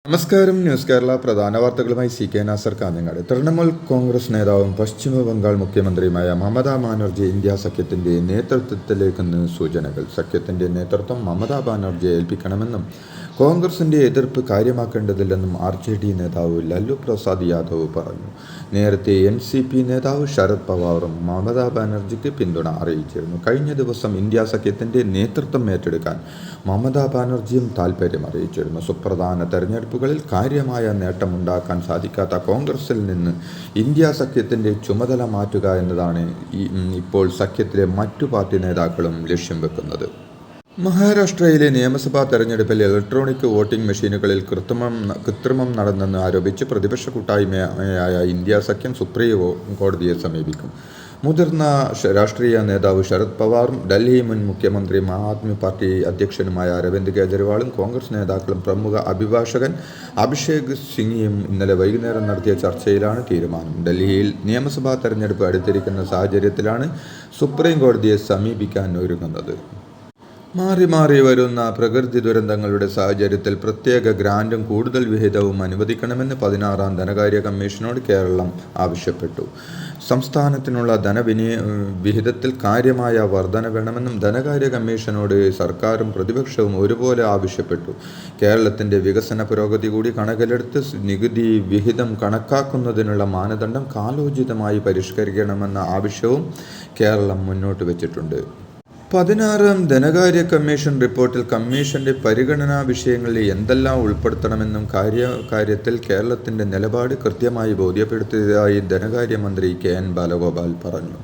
നമസ്കാരം. ന്യൂസ് കേരള പ്രധാന വാർത്തകളുമായി CK നാസർ കാഞ്ഞങ്ങാട്. തൃണമൂൽ കോൺഗ്രസ് നേതാവും പശ്ചിമ ബംഗാൾ മുഖ്യമന്ത്രിയുമായ മമതാ ബാനർജി ഇന്ത്യ സഖ്യത്തിന്റെ നേതൃത്വത്തിലേക്കെന്ന് സൂചനകൾ. സഖ്യത്തിന്റെ നേതൃത്വം മമതാ ബാനർജിയെ ഏൽപ്പിക്കണമെന്നും കോൺഗ്രസിന്റെ എതിർപ്പ് കാര്യമാക്കേണ്ടതില്ലെന്നും RJD നേതാവ് ലാലു പ്രസാദ് യാദവ് പറഞ്ഞു. നേരത്തെ NCP നേതാവ് ശരത് പവാറും മമതാ ബാനർജിക്ക് പിന്തുണ അറിയിച്ചിരുന്നു. കഴിഞ്ഞ ദിവസം ഇന്ത്യ സഖ്യത്തിന്റെ നേതൃത്വം ഏറ്റെടുക്കാൻ മമതാ ബാനർജിയും താൽപ്പര്യം അറിയിച്ചിരുന്നു. സുപ്രധാന തെരഞ്ഞെടുപ്പുകളിൽ കാര്യമായ നേട്ടമുണ്ടാക്കാൻ സാധിക്കാത്ത കോൺഗ്രസിൽ നിന്ന് ഇന്ത്യ സഖ്യത്തിന്റെ ചുമതല മാറ്റുക എന്നതാണ് ഇപ്പോൾ സഖ്യത്തിലെ മറ്റു പാർട്ടി നേതാക്കളും ലക്ഷ്യം വെക്കുന്നത്. മഹാരാഷ്ട്രയിലെ നിയമസഭാ തെരഞ്ഞെടുപ്പിൽ ഇലക്ട്രോണിക് വോട്ടിംഗ് മെഷീനുകളിൽ കൃത്രിമം നടന്നെന്ന് ആരോപിച്ച് പ്രതിപക്ഷ കൂട്ടായ്മയായ ഇന്ത്യ സഖ്യം സുപ്രീം കോടതിയെ സമീപിക്കും. മുതിർന്ന രാഷ്ട്രീയ നേതാവ് ശരത് പവാറും ഡൽഹി മുൻ മുഖ്യമന്ത്രി ആം ആദ്മി പാർട്ടി അധ്യക്ഷനുമായ അരവിന്ദ് കെജ്രിവാളും കോൺഗ്രസ് നേതാക്കളും പ്രമുഖ അഭിഭാഷകൻ അഭിഷേക് സിംഗ്വിയും ഇന്നലെ വൈകുന്നേരം നടത്തിയ ചർച്ചയിലാണ് തീരുമാനം. ഡൽഹിയിൽ നിയമസഭാ തെരഞ്ഞെടുപ്പ് അടുത്തിരിക്കുന്ന സാഹചര്യത്തിലാണ് സുപ്രീം കോടതിയെ സമീപിക്കാൻ ഒരുങ്ങുന്നത്. മാറി മാറി വരുന്ന പ്രകൃതി ദുരന്തങ്ങളുടെ സാഹചര്യത്തിൽ പ്രത്യേക ഗ്രാന്റും കൂടുതൽ വിഹിതവും അനുവദിക്കണമെന്ന് 16ാം ധനകാര്യ കമ്മീഷനോട് കേരളം ആവശ്യപ്പെട്ടു. സംസ്ഥാനത്തിനുള്ള വിഹിതത്തിൽ കാര്യമായ വർധന വേണമെന്നും ധനകാര്യ കമ്മീഷനോട് സർക്കാരും പ്രതിപക്ഷവും ഒരുപോലെ ആവശ്യപ്പെട്ടു. കേരളത്തിന്റെ വികസന പുരോഗതി കൂടി കണക്കിലെടുത്ത് നികുതി വിഹിതം കണക്കാക്കുന്നതിനുള്ള മാനദണ്ഡം കാലോചിതമായി പരിഷ്കരിക്കണമെന്ന ആവശ്യവും കേരളം മുന്നോട്ട് വച്ചിട്ടുണ്ട്. 16ാം ധനകാര്യ കമ്മീഷൻ റിപ്പോർട്ടിൽ കമ്മീഷന്റെ പരിഗണനാ വിഷയങ്ങളിൽ എന്തെല്ലാം ഉൾപ്പെടുത്തണമെന്നും കാര്യത്തിൽ കേരളത്തിന്റെ നിലപാട് കൃത്യമായി ബോധ്യപ്പെടുത്തിയതായി ധനകാര്യമന്ത്രി KN ബാലഗോപാൽ പറഞ്ഞു.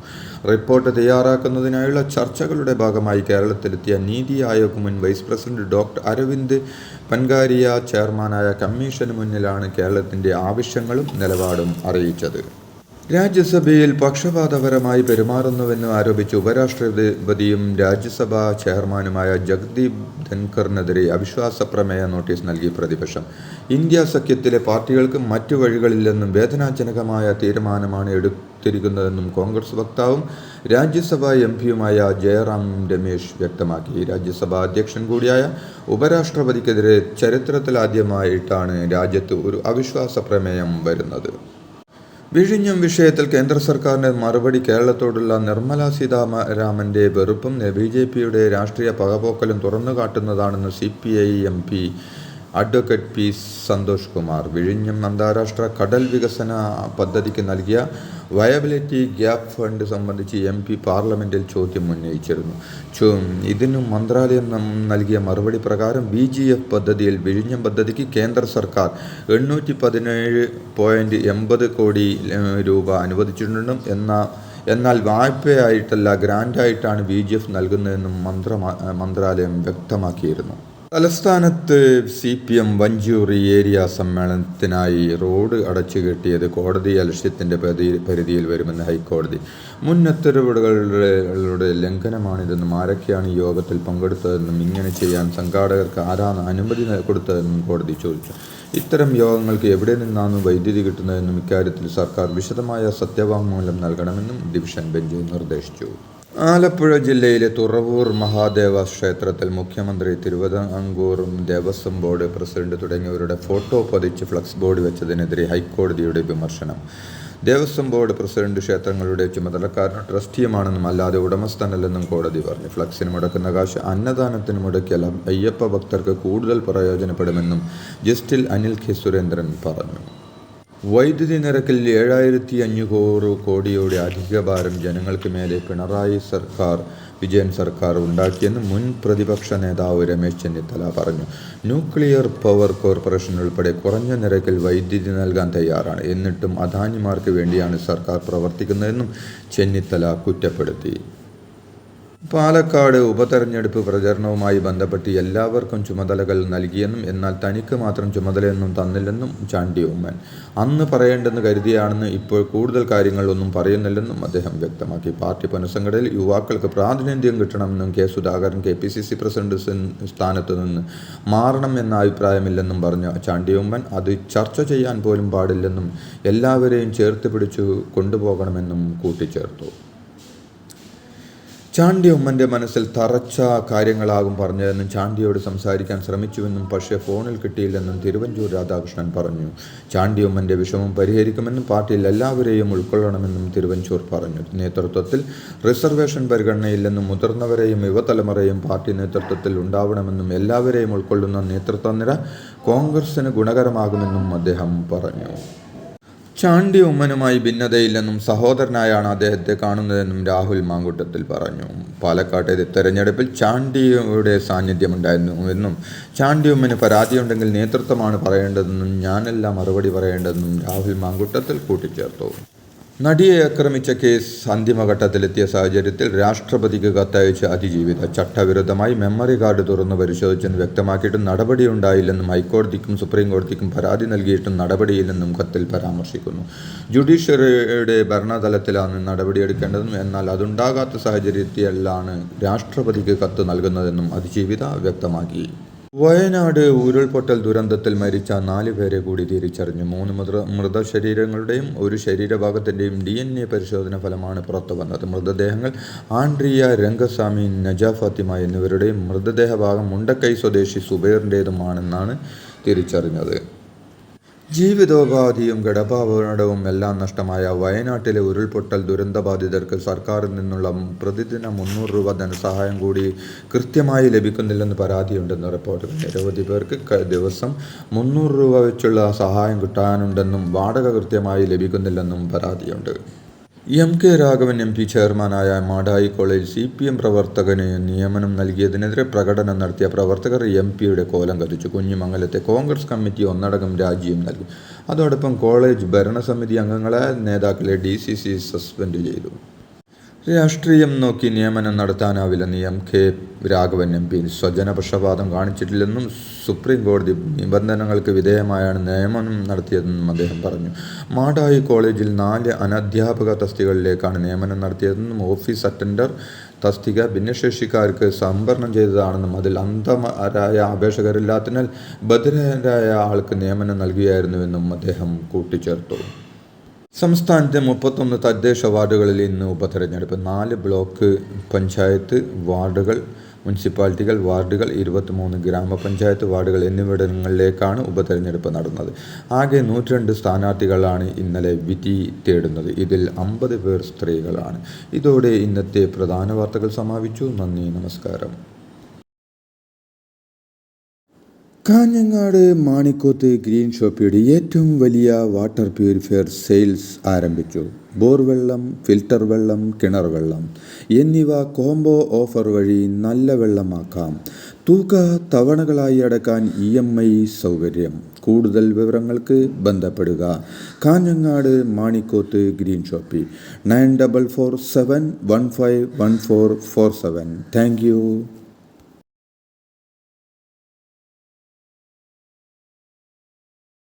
റിപ്പോർട്ട് തയ്യാറാക്കുന്നതിനായുള്ള ചർച്ചകളുടെ ഭാഗമായി കേരളത്തിലെത്തിയ നീതി ആയോഗ് മുൻ വൈസ് പ്രസിഡന്റ് ഡോക്ടർ അരവിന്ദ് പൻഗാരിയ ചെയർമാനായ കമ്മീഷന് മുന്നിലാണ് കേരളത്തിന്റെ ആവശ്യങ്ങളും നിലപാടും അറിയിച്ചത്. രാജ്യസഭയിൽ പക്ഷപാതപരമായി പെരുമാറുന്നുവെന്ന് ആരോപിച്ച് ഉപരാഷ്ട്രപതിയും രാജ്യസഭാ ചെയർമാനുമായ ജഗ്ദീപ് ധൻഖറിനെതിരെ അവിശ്വാസ പ്രമേയ നോട്ടീസ് നൽകി പ്രതിപക്ഷം. ഇന്ത്യ സഖ്യത്തിലെ പാർട്ടികൾക്ക് മറ്റു വഴികളില്ലെന്നും വേദനാജനകമായ തീരുമാനമാണ് എടുത്തിരിക്കുന്നതെന്നും കോൺഗ്രസ് വക്താവും രാജ്യസഭാ MPയുമായ ജയറാം രമേശ് വ്യക്തമാക്കി. രാജ്യസഭാ അധ്യക്ഷൻ കൂടിയായ ഉപരാഷ്ട്രപതിക്കെതിരെ ചരിത്രത്തിലാദ്യമായിട്ടാണ് രാജ്യത്ത് ഒരു അവിശ്വാസ പ്രമേയം വരുന്നത്. വിഴിഞ്ഞം വിഷയത്തിൽ കേന്ദ്ര സർക്കാരിന്റെ മറുപടി കേരളത്തോടുള്ള നിർമ്മല സീതാരാമന്റെ വെറുപ്പും BJPയുടെ രാഷ്ട്രീയ പകപോക്കലും തുറന്നുകാട്ടുന്നതാണെന്ന് CPI MP advocate P Santhosh Kumar. വിഴിഞ്ഞം അന്താരാഷ്ട്ര കടൽ വികസന പദ്ധതിക്ക് നൽകിയ വയബിലിറ്റി ഗ്യാപ്പ് ഫണ്ട് സംബന്ധിച്ച് MP പാർലമെന്റിൽ ചോദ്യം ഉന്നയിച്ചിരുന്നു. ഇതിനു മന്ത്രാലയം നൽകിയ മറുപടി പ്രകാരം VGF പദ്ധതിയിൽ വിഴിഞ്ഞം പദ്ധതിക്ക് കേന്ദ്ര സർക്കാർ 817.80 കോടി രൂപ അനുവദിച്ചിട്ടുണ്ടെന്നും എന്നാൽ വായ്പയായിട്ടല്ല ഗ്രാന്റായിട്ടാണ് VGF നൽകുന്നതെന്നും മന്ത്രാലയം വ്യക്തമാക്കിയിരുന്നു. തലസ്ഥാനത്ത് CPM വഞ്ചൂരി ഏരിയ സമ്മേളനത്തിനായി റോഡ് അടച്ചുകെട്ടിയത് കോടതി അലക്ഷ്യത്തിന്റെ പരിധിയിൽ വരുമെന്ന് ഹൈക്കോടതി. മുൻ ഉത്തരവുകളുടെ ലംഘനമാണിതെന്നും ആരൊക്കെയാണ് ഈ യോഗത്തിൽ പങ്കെടുത്തതെന്നും ഇങ്ങനെ ചെയ്യാൻ സംഘാടകർക്ക് ആരാണ് അനുമതി കൊടുത്തതെന്നും കോടതി ചോദിച്ചു. ഇത്തരം യോഗങ്ങൾക്ക് എവിടെ നിന്നാണ് വൈദ്യുതി കിട്ടുന്നതെന്നും ഇക്കാര്യത്തിൽ സർക്കാർ വിശദമായ സത്യവാങ്മൂലം നൽകണമെന്നും ഡിവിഷൻ ബെഞ്ച് നിർദ്ദേശിച്ചു. ആലപ്പുഴ ജില്ലയിലെ തുറവൂർ മഹാദേവ ക്ഷേത്രത്തിൽ മുഖ്യമന്ത്രി, തിരുവിതാംകൂർ ദേവസ്വം ബോർഡ് പ്രസിഡന്റ് തുടങ്ങിയവരുടെ ഫോട്ടോ പതിച്ച് ഫ്ലക്സ് ബോർഡ് വെച്ചതിനെതിരെ ഹൈക്കോടതിയുടെ വിമർശനം. ദേവസ്വം ബോർഡ് പ്രസിഡന്റ് ക്ഷേത്രങ്ങളുടെ ചുമതലക്കാരനും ട്രസ്റ്റിയുമാണെന്നും അല്ലാതെ ഉടമസ്ഥനല്ലെന്നും കോടതി പറഞ്ഞു. ഫ്ലക്സിന് മുടക്കുന്ന കാശ് അന്നദാനത്തിന് മുടക്കിയാൽ അയ്യപ്പ ഭക്തർക്ക് കൂടുതൽ പ്രയോജനപ്പെടുമെന്നും ജസ്റ്റിസ് അനിൽ K സുരേന്ദ്രൻ പറഞ്ഞു. വൈദ്യുതി നിരക്കിൽ 7500 കോടിയുടെ അധിക ഭാരം ജനങ്ങൾക്ക് മേലെ പിണറായി വിജയൻ സർക്കാർ ഉണ്ടാക്കിയെന്ന് മുൻ പ്രതിപക്ഷ നേതാവ് രമേശ് ചെന്നിത്തല പറഞ്ഞു. ന്യൂക്ലിയർ പവർ കോർപ്പറേഷൻ ഉൾപ്പെടെ കുറഞ്ഞ നിരക്കിൽ വൈദ്യുതി നൽകാൻ തയ്യാറാണ്. എന്നിട്ടും അദാനിമാർക്ക് വേണ്ടിയാണ് സർക്കാർ പ്രവർത്തിക്കുന്നതെന്നും ചെന്നിത്തല കുറ്റപ്പെടുത്തി. പാലക്കാട് ഉപതെരഞ്ഞെടുപ്പ് പ്രചരണവുമായി ബന്ധപ്പെട്ട് എല്ലാവർക്കും ചുമതലകൾ നൽകിയെന്നും എന്നാൽ തനിക്ക് മാത്രം ചുമതലയൊന്നും തന്നില്ലെന്നും ചാണ്ടി ഉമ്മൻ. അന്ന് പറയേണ്ടെന്ന് കരുതിയാണെന്ന് ഇപ്പോൾ കൂടുതൽ കാര്യങ്ങളൊന്നും പറയുന്നില്ലെന്നും അദ്ദേഹം വ്യക്തമാക്കി. പാർട്ടി പുനഃസംഘടനയിൽ യുവാക്കൾക്ക് പ്രാതിനിധ്യം കിട്ടണമെന്നും സുധാകരൻ KPCC പ്രസിഡന്റ് സ്ഥാനത്തു നിന്ന് മാറണം എന്ന അഭിപ്രായമില്ലെന്നും പറഞ്ഞ ചാണ്ടി ഉമ്മൻ അത് ചർച്ച ചെയ്യാൻ പോലും പാടില്ലെന്നും എല്ലാവരെയും ചേർത്ത് പിടിച്ചു കൊണ്ടുപോകണമെന്നും കൂട്ടിച്ചേർത്തു. ചാണ്ടി ഉമ്മൻ്റെ മനസ്സിൽ തറച്ച കാര്യങ്ങളാകും പറഞ്ഞതെന്നും ചാണ്ടിയോട് സംസാരിക്കാൻ ശ്രമിച്ചുവെന്നും പക്ഷേ ഫോണിൽ കിട്ടിയില്ലെന്നും തിരുവഞ്ചൂർ രാധാകൃഷ്ണൻ പറഞ്ഞു. ചാണ്ടി ഉമ്മൻ്റെ വിഷമം പരിഹരിക്കുമെന്നും പാർട്ടിയിൽ എല്ലാവരെയും ഉൾക്കൊള്ളണമെന്നും തിരുവഞ്ചൂർ പറഞ്ഞു. നേതൃത്വത്തിൽ റിസർവേഷൻ പരിഗണനയില്ലെന്നും മുതിർന്നവരെയും യുവതലമുറയും പാർട്ടി നേതൃത്വത്തിൽ ഉണ്ടാവണമെന്നും എല്ലാവരെയും ഉൾക്കൊള്ളുന്ന നേതൃത്വനിര കോൺഗ്രസിന് ഗുണകരമാകുമെന്നും അദ്ദേഹം പറഞ്ഞു. ചാണ്ടി ഉമ്മനുമായി ഭിന്നതയില്ലെന്നും സഹോദരനായാണ് അദ്ദേഹത്തെ കാണുന്നതെന്നും രാഹുൽ മാങ്കൂട്ടത്തിൽ പറഞ്ഞു. പാലക്കാട്ടെ തെരഞ്ഞെടുപ്പിൽ ചാണ്ടിയുടെ സാന്നിധ്യമുണ്ടായിരുന്നുവെന്നും ചാണ്ടി ഉമ്മന് പരാതിയുണ്ടെങ്കിൽ നേതൃത്വമാണ് പറയേണ്ടതെന്നും ഞാനല്ല മറുപടി പറയേണ്ടതെന്നും രാഹുൽ മാങ്കൂട്ടത്തിൽ കൂട്ടിച്ചേർത്തു. നടിയെ ആക്രമിച്ച കേസ് അന്തിമഘട്ടത്തിലെത്തിയ സാഹചര്യത്തിൽ രാഷ്ട്രപതിക്ക് കത്തയച്ച അതിജീവിത ചട്ടവിരുദ്ധമായി മെമ്മറി കാർഡ് തുറന്നു പരിശോധിച്ചെന്ന് വ്യക്തമാക്കിയിട്ടും നടപടിയുണ്ടായില്ലെന്നും ഹൈക്കോടതിക്കും സുപ്രീം കോടതിക്കും പരാതി നൽകിയിട്ടും നടപടിയില്ലെന്നും കത്തിൽ പരാമർശിക്കുന്നു. ജുഡീഷ്യറിയുടെ ഭരണതലത്തിലാണ് നടപടിയെടുക്കേണ്ടതെന്നും എന്നാൽ അതുണ്ടാകാത്ത സാഹചര്യത്തിലാണ് രാഷ്ട്രപതിക്ക് കത്ത് നൽകുന്നതെന്നും അതിജീവിത വ്യക്തമാക്കി. വയനാട് ഉരുൾപൊട്ടൽ ദുരന്തത്തിൽ മരിച്ച 4 പേരെ കൂടി തിരിച്ചറിഞ്ഞു. 3 മൃതശരീരങ്ങളുടെയും ഒരു ശരീരഭാഗത്തിൻ്റെയും DNA പരിശോധന ഫലമാണ് പുറത്തുവന്നത്. മൃതദേഹങ്ങൾ ആൻഡ്രിയ രംഗസ്വാമി, നജ ഫാത്തിമ എന്നിവരുടെയും മൃതദേഹഭാഗം മുണ്ടക്കൈ സ്വദേശി സുബൈറിൻ്റേതുമാണെന്നാണ് തിരിച്ചറിഞ്ഞത്. ജീവിതോപാധിയും ഘടഭാവടവും എല്ലാം നഷ്ടമായ വയനാട്ടിലെ ഉരുൾപൊട്ടൽ ദുരന്തബാധിതർക്ക് സർക്കാരിൽ നിന്നുള്ള പ്രതിദിനം 300 രൂപ ധനസഹായം കൂടി കൃത്യമായി ലഭിക്കുന്നില്ലെന്ന് പരാതിയുണ്ടെന്ന് റിപ്പോർട്ടുകൾ. നിരവധി പേർക്ക് ദിവസം 300 രൂപ വെച്ചുള്ള സഹായം കിട്ടാനുണ്ടെന്നും വാടക കൃത്യമായി ലഭിക്കുന്നില്ലെന്നും പരാതിയുണ്ട്. MK രാഘവൻ MP ചെയർമാനായ മാടായി കോളേജ് CPM പ്രവർത്തകന് നിയമനം നൽകിയതിനെതിരെ പ്രകടനം നടത്തിയ പ്രവർത്തകർ MPയുടെ കോലം കത്തിച്ചു. കുഞ്ഞിമംഗലത്തെ കോൺഗ്രസ് കമ്മിറ്റി ഒന്നടങ്കം രാജിയും നൽകി. അതോടൊപ്പം കോളേജ് ഭരണസമിതി അംഗങ്ങളെ നേതാക്കളെ DCC സസ്പെൻഡ് ചെയ്തു. രാഷ്ട്രീയം നോക്കി നിയമനം നടത്താനാവില്ലെന്ന് MK രാഘവൻ MP സ്വജനപക്ഷപാതം കാണിച്ചിട്ടില്ലെന്നും സുപ്രീം കോടതി നിബന്ധനകൾക്ക് വിധേയമായാണ് നിയമനം നടത്തിയതെന്നും അദ്ദേഹം പറഞ്ഞു. മാടായി കോളേജിൽ 4 അനധ്യാപക തസ്തികകളിലേക്കാണ് നിയമനം നടത്തിയതെന്നും ഓഫീസ് അറ്റൻഡർ തസ്തിക ഭിന്നശേഷിക്കാർക്ക് സംവരണം ചെയ്തതാണെന്നും അതിൽ അന്ധരായ അപേക്ഷകരില്ലാത്തതിനാൽ ബധിരരായ ആൾക്ക് നിയമനം നൽകുകയായിരുന്നുവെന്നും അദ്ദേഹം കൂട്ടിച്ചേർത്തു. സംസ്ഥാനത്തെ 31 തദ്ദേശ വാർഡുകളിൽ ഇന്ന് ഉപതെരഞ്ഞെടുപ്പ്. 4 ബ്ലോക്ക് പഞ്ചായത്ത് വാർഡുകൾ, മുനിസിപ്പാലിറ്റികൾ വാർഡുകൾ, 23 ഗ്രാമപഞ്ചായത്ത് വാർഡുകൾ എന്നിവിടങ്ങളിലേക്കാണ് ഉപതെരഞ്ഞെടുപ്പ് നടന്നത്. ആകെ 102 സ്ഥാനാർത്ഥികളാണ് ഇന്നലെ വിധി തേടുന്നത്. ഇതിൽ 50 പേർ സ്ത്രീകളാണ്. ഇതോടെ ഇന്നത്തെ പ്രധാന വാർത്തകൾ സമാപിച്ചു. നന്ദി, നമസ്കാരം. കാഞ്ഞങ്ങാട് മാണിക്കോത്ത് ഗ്രീൻ ഷോപ്പിയുടെ ഏറ്റവും വലിയ വാട്ടർ പ്യൂരിഫയർ സെയിൽസ് ആരംഭിച്ചു. ബോർവെള്ളം, ഫിൽട്ടർ വെള്ളം, കിണർ വെള്ളം എന്നിവ കോംബോ ഓഫർ വഴി നല്ല വെള്ളമാക്കാം. തുക തവണകളായി അടക്കാൻ EMI സൗകര്യം. കൂടുതൽ വിവരങ്ങൾക്ക് ബന്ധപ്പെടുക. Kanhangad Manikoth green shoppy 9447151447. Thank U.